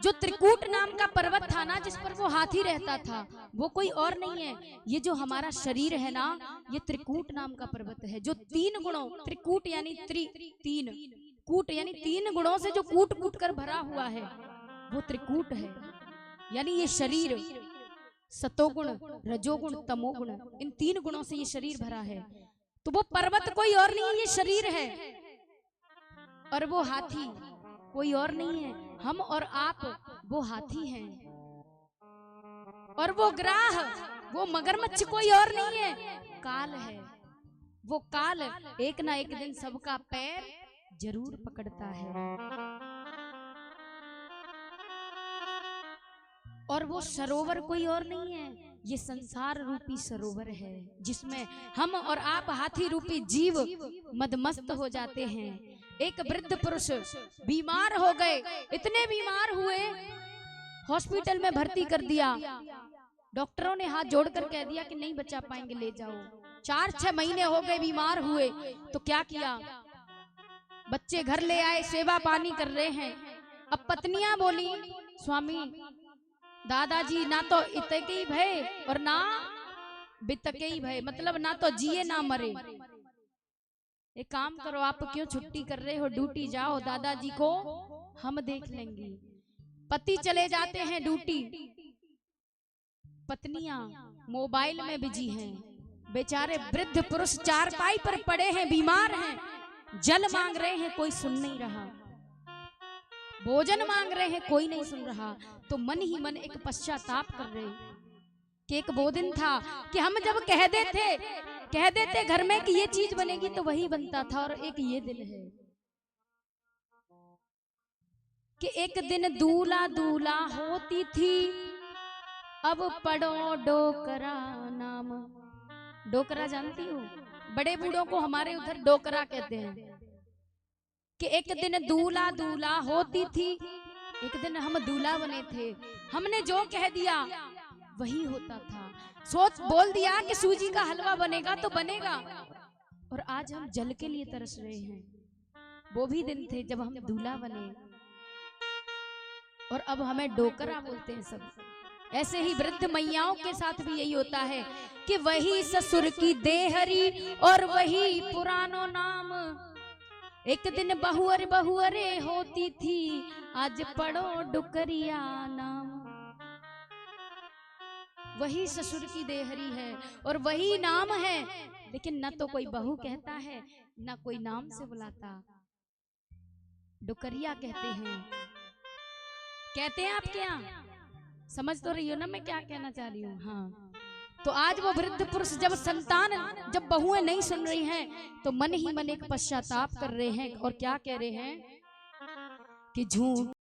जो त्रिकूट नाम का पर्वत था ना, जिस पर वो हाथी रहता था, वो कोई और नहीं है। ये जो हमारा शरीर है ना, ये त्रिकूट नाम का पर्वत है, जो 3 गुणों, त्रिकूट यानी तीन, कूट यानी 3 गुणों से जो कूट कूट कर भरा हुआ है, वो त्रिकूट है। यानी ये शरीर सतोगुण, रजोगुण, तमोगुण, इन 3 गुणों से ये शरीर भरा है। तो वो पर्वत कोई और नहीं है, ये शरीर है। और वो हाथी कोई और नहीं है, हम और आप वो हाथी हैं। और वो ग्राह, वो मगरमच्छ कोई और नहीं है, काल है। वो काल एक ना एक दिन सबका पैर जरूर पकड़ता है। और वो सरोवर कोई और नहीं है, ये संसार रूपी सरोवर है, जिसमें हम और आप हाथी रूपी जीव मदमस्त हो जाते हैं। एक वृद्ध पुरुष बीमार हो गए, इतने बीमार हुए, हॉस्पिटल में भर्ती कर दिया। डॉक्टरों ने हाथ जोड़कर कह दिया कि नहीं बचा पाएंगे, ले जाओ। 4-6 महीने हो गए बीमार हुए, तो क्या किया, बच्चे घर ले आए, सेवा पानी कर रहे हैं। अब पत्नियां बोली, स्वामी दादाजी ना तो इतके ही भय और ना बितके ही भय, मतलब ना तो जिए ना मरे। एक काम करो, आप क्यों छुट्टी कर रहे हो, ड्यूटी जाओ, दादाजी को हम देख लेंगे। पति चले जाते हैं ड्यूटी, पत्नियां मोबाइल में बिजी हैं। बेचारे वृद्ध पुरुष चारपाई पर पड़े हैं, बीमार हैं, जल मांग रहे हैं, कोई सुन नहीं रहा, भोजन मांग रहे हैं, कोई नहीं सुन रहा। तो मन ही मन एक पश्चाताप कर रहे कि एक वो दिन था कि हम जब कह देते घर में कि ये चीज बनेगी तो वही बनता था। और एक ये दिन है कि एक दिन दूल्हा दूल्हा होती थी, अब पढ़ो डोकरा नाम। डोकरा जानती हो, बड़े बूढ़ों को हमारे उधर डोकरा कहते हैं। कि एक दिन दूल्हा दूल्हा होती थी, एक दिन हम दूल्हा बने थे, हमने जो कह दिया वही होता था। सोच बोल दिया कि सूजी का हलवा बनेगा तो बनेगा, और आज हम जल के लिए तरस रहे हैं। वो भी दिन थे जब हम दूल्हा बने, और अब हमें डोकरा बोलते हैं सब। ऐसे ही वृद्ध मैयाओं के साथ भी यही होता है कि वही ससुर की देहरी और वही पुरानो नाम। एक दिन बहुअरे होती थी, आज पढ़ो डुकरिया नाम। वही ससुर की देहरी है और वही नाम है, लेकिन न तो कोई बहू कहता है, न कोई नाम से बुलाता, डुकरिया कहते हैं। कहते हैं आपके यहाँ, समझ तो रही हो ना मैं क्या कहना चाह रही हूँ। हाँ, तो आज वो वृद्ध पुरुष जब संतान, जब बहुएं नहीं सुन रही हैं, तो मन ही मन एक पश्चाताप कर रहे हैं, और क्या कह रहे हैं कि झूठ